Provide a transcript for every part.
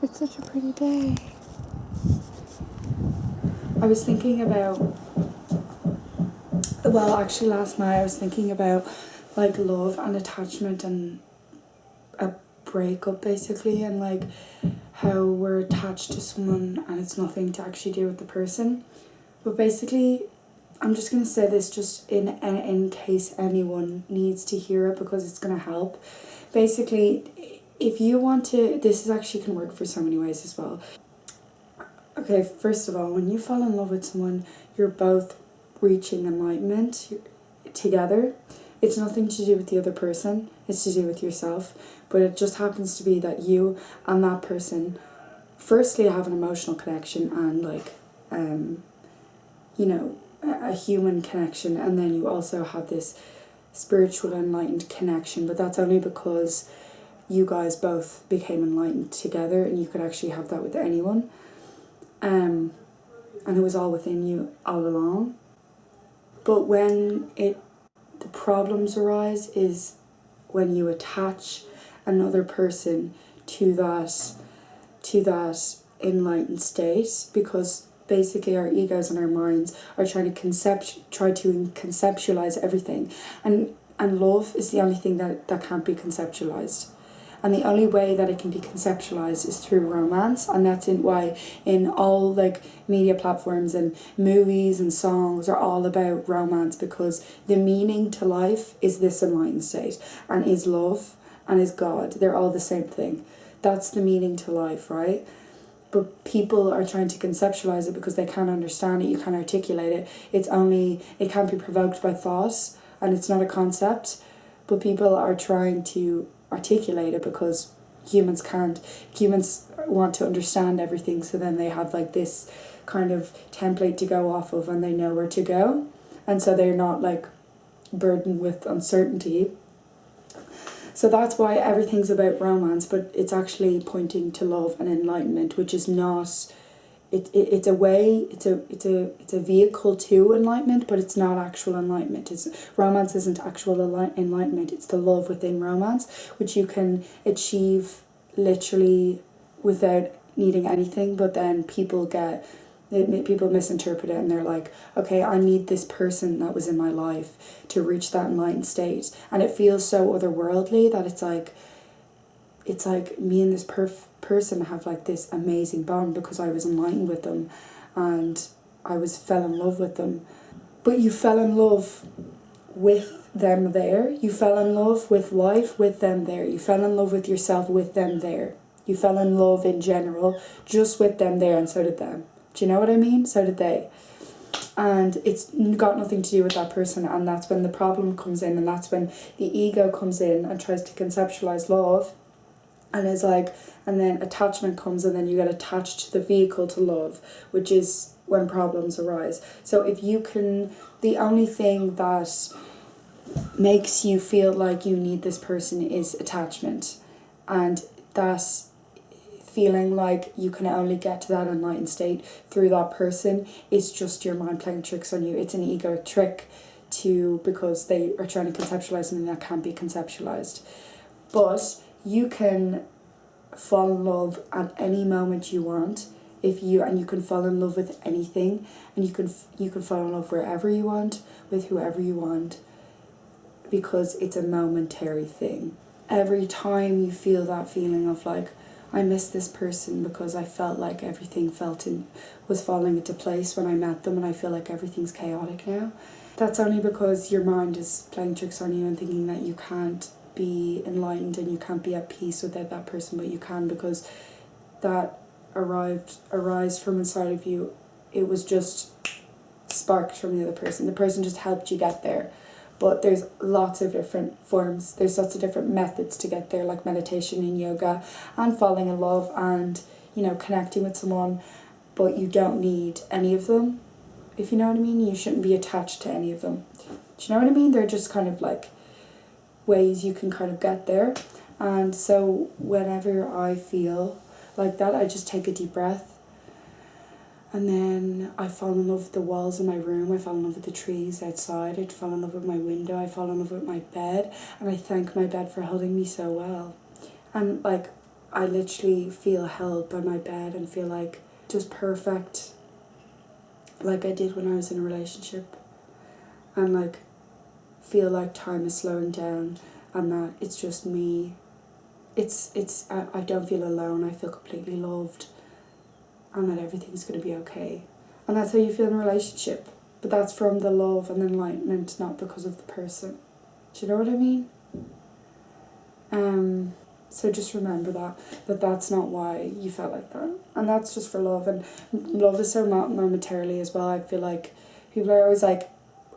It's such a pretty day. I was thinking about, well, actually last night I was thinking about like love and attachment and a breakup basically, and like how we're attached to someone and it's nothing to actually do with the person. But basically, I'm just going to say this just in case anyone needs to hear it, because it's going to help. Basically, if you want to, this is actually can work for so many ways as well. Okay, first of all, when you fall in love with someone, you're both reaching enlightenment together. It's nothing to do with the other person, it's to do with yourself. But it just happens to be that you and that person, firstly, have an emotional connection and like, you know, a human connection, and then you also have this spiritual enlightened connection. But that's only because you guys both became enlightened together, and you could actually have that with anyone. And it was all within you all along. But when the problems arise is when you attach another person to that enlightened state, because basically our egos and our minds are trying to conceptualize everything, and love is the only thing that can't be conceptualized. And the only way that it can be conceptualized is through romance, and that's why in all like media platforms and movies and songs are all about romance, because the meaning to life is this enlightened state, and is love, and is God. They're all the same thing. That's the meaning to life, right? But people are trying to conceptualize it because they can't understand it, you can't articulate it. It can't be provoked by thought, and it's not a concept. But people are trying to articulate it because humans can't. Humans want to understand everything, so then they have like this kind of template to go off of, and they know where to go, and so they're not like burdened with uncertainty. So that's why everything's about romance, but it's actually pointing to love and enlightenment, which is not. It's a way. It's a vehicle to enlightenment, but it's not actual enlightenment. Romance isn't actual enlightenment. It's the love within romance, which you can achieve literally without needing anything. But then people misinterpret it, and they're like, okay, I need this person that was in my life to reach that enlightened state, and it feels so otherworldly that it's like me and this person have like this amazing bond because I was enlightened with them, and I fell in love with them. But you fell in love with them there. You fell in love with life with them there. You fell in love with yourself with them there. You fell in love in general just with them there, and so did them. Do you know what I mean? So did they. And it's got nothing to do with that person, and that's when the problem comes in, and that's when the ego comes in and tries to conceptualize love. And it's like, and then attachment comes, and then you get attached to the vehicle to love, which is when problems arise. So if you can, the only thing that makes you feel like you need this person is attachment, and that feeling like you can only get to that enlightened state through that person is just your mind playing tricks on you. It's an ego trick because they are trying to conceptualize something that can't be conceptualized. But you can fall in love at any moment you want, and you can fall in love with anything, and you can fall in love wherever you want, with whoever you want, because it's a momentary thing. Every time you feel that feeling of like, I miss this person because I felt like everything was falling into place when I met them, and I feel like everything's chaotic now, that's only because your mind is playing tricks on you and thinking that you can't be enlightened and you can't be at peace without that person. But you can, because that arised from inside of you. It was just sparked from the other person. The person just helped you get there. But there's lots of different forms, there's lots of different methods to get there, like meditation and yoga and falling in love and, you know, connecting with someone. But you don't need any of them, if you know what I mean. You shouldn't be attached to any of them. Do you know what I mean? They're just kind of like ways you can kind of get there. And so whenever I feel like that, I just take a deep breath, and then I fall in love with the walls of my room, I fall in love with the trees outside, I fall in love with my window, I fall in love with my bed, and I thank my bed for holding me so well. And like, I literally feel held by my bed and feel like just perfect, like I did when I was in a relationship, and like feel like time is slowing down and that it's just me. I don't feel alone, I feel completely loved, and that everything's going to be okay. And that's how you feel in a relationship, but that's from the love and enlightenment, not because of the person. Do you know what I mean? So just remember that that's not why you felt like that, and that's just for love. And love is so momentarily as well. I feel like people are always like,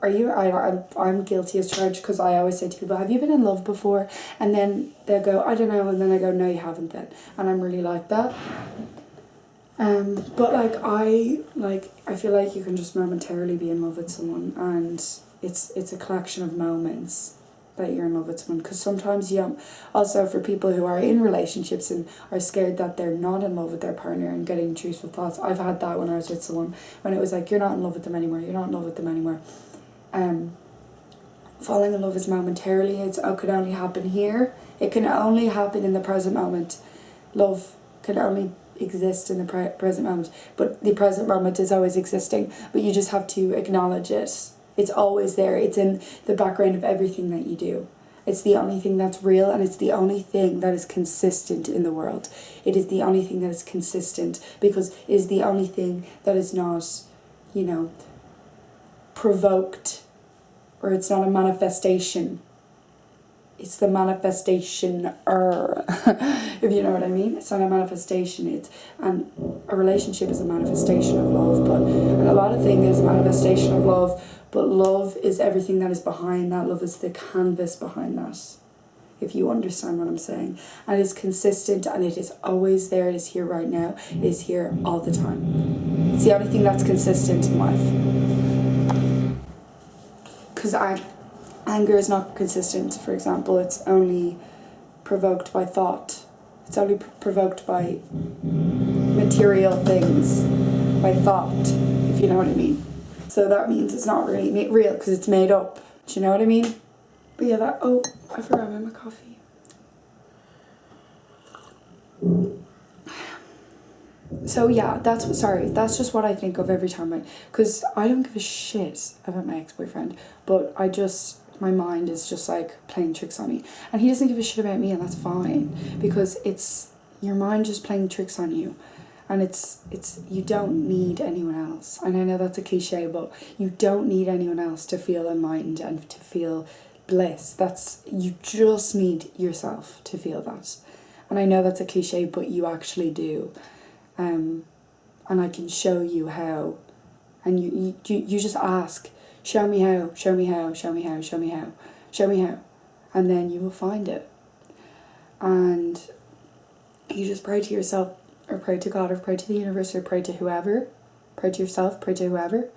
are you, I'm guilty as charged, because I always say to people, have you been in love before? And then they'll go, I don't know, and then I go, no, you haven't then. And I'm really like that. But I feel like you can just momentarily be in love with someone, and it's a collection of moments that you're in love with someone. Because sometimes also for people who are in relationships and are scared that they're not in love with their partner and getting intrusive thoughts. I've had that when I was with someone, when it was like, you're not in love with them anymore, you're not in love with them anymore. Falling in love is momentarily. It can only happen here. It can only happen in the present moment. Love can only exist in the present moment, but the present moment is always existing, but you just have to acknowledge it. It's always there. It's in the background of everything that you do. It's the only thing that's real, and it's the only thing that is consistent in the world. It is the only thing that is consistent, because it is the only thing that is not, provoked, or it's not a manifestation. It's the manifestation, if you know what I mean. It's not a manifestation. And a relationship is a manifestation of love, and a lot of things is a manifestation of love, but love is everything that is behind that. Love is the canvas behind that, if you understand what I'm saying. And it's consistent, and it is always there. It is here right now. It is here all the time. It's the only thing that's consistent in life. Because anger is not consistent, for example. It's only provoked by thought. It's only provoked by material things, by thought, if you know what I mean. So that means it's not really real, because it's made up. Do you know what I mean? But yeah, I forgot about my coffee. So yeah, that's just what I think of every time because I don't give a shit about my ex-boyfriend, but my mind is just like playing tricks on me, and he doesn't give a shit about me, and that's fine, because it's your mind just playing tricks on you, and it's you don't need anyone else. And I know that's a cliche, but you don't need anyone else to feel enlightened and to feel bliss. You just need yourself to feel that. And I know that's a cliche, but you actually do. And I can show you how. And you just ask, show me how, show me how, show me how, show me how, show me how. And then you will find it. And you just pray to yourself, or pray to God, or pray to the universe, or pray to whoever. Pray to yourself, pray to whoever.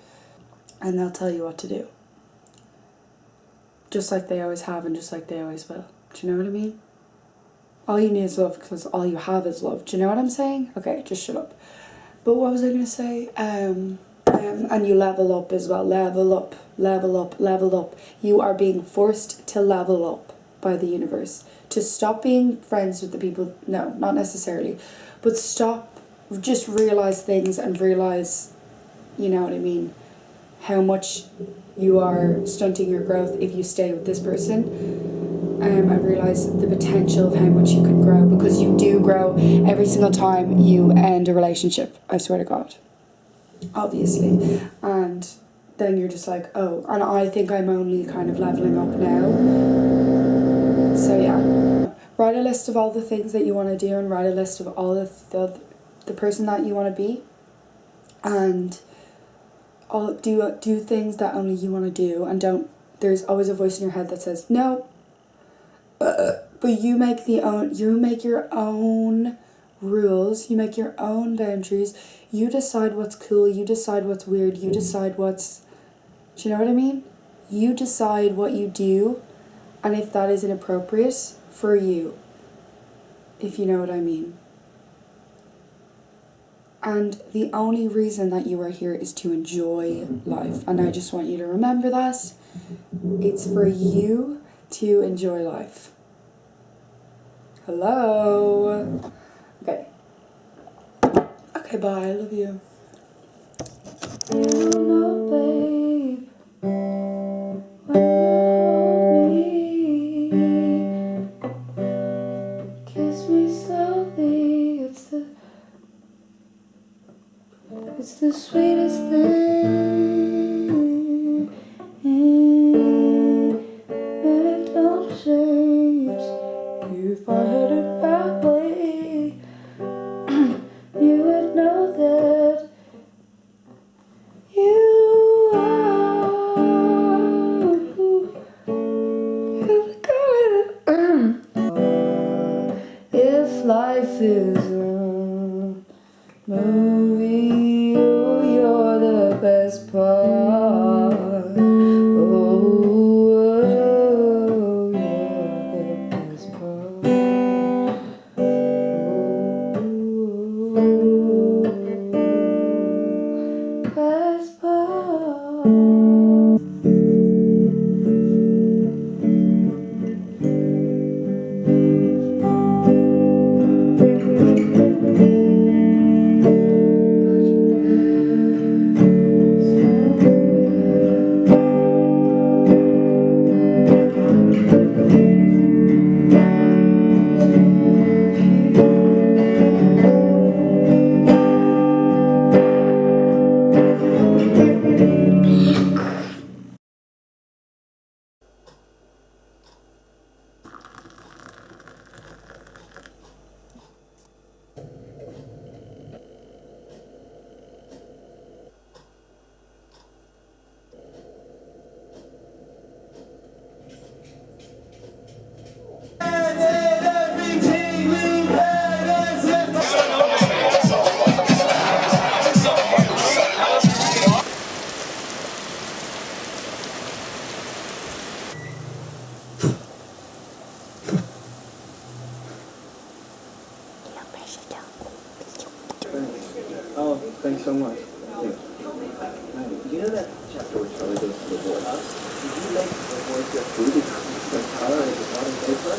And they'll tell you what to do. Just like they always have, and just like they always will. Do you know what I mean? All you need is love, because all you have is love. Do you know what I'm saying? Okay, just shut up. But what was I going to say? And you level up as well. Level up, level up, level up. You are being forced to level up by the universe. To stop being friends with the people. No, not necessarily. But stop, just realize things, and realize, you know what I mean, how much you are stunting your growth if you stay with this person. And realize the potential of how much you can grow, because you do grow every single time you end a relationship, I swear to God, obviously. And then you're just like, oh, and I think I'm only kind of leveling up now. So yeah, write a list of all the things that you want to do, and write a list of all of the person that you want to be, and do things that only you want to do, and don't. There's always a voice in your head that says no. But you make your own rules, you make your own boundaries, you decide what's cool, you decide what's weird, you decide do you know what I mean? You decide what you do, and if that is inappropriate for you, if you know what I mean. And the only reason that you are here is to enjoy life, and I just want you to remember that. It's for you to enjoy life. Hello? Okay, bye. I love you. You know, babe, when you hold me, kiss me slowly. It's the sweetest thing, and it don't change. If I had it my way, you would know that you are who you're going. If life is a movie, oh, you're the best part. Oh, you're the best part. Best part. Oh, thanks so much. You know that chapter where Charlie goes to the board house? Did you make the boys get food? Like, all right, the water paper?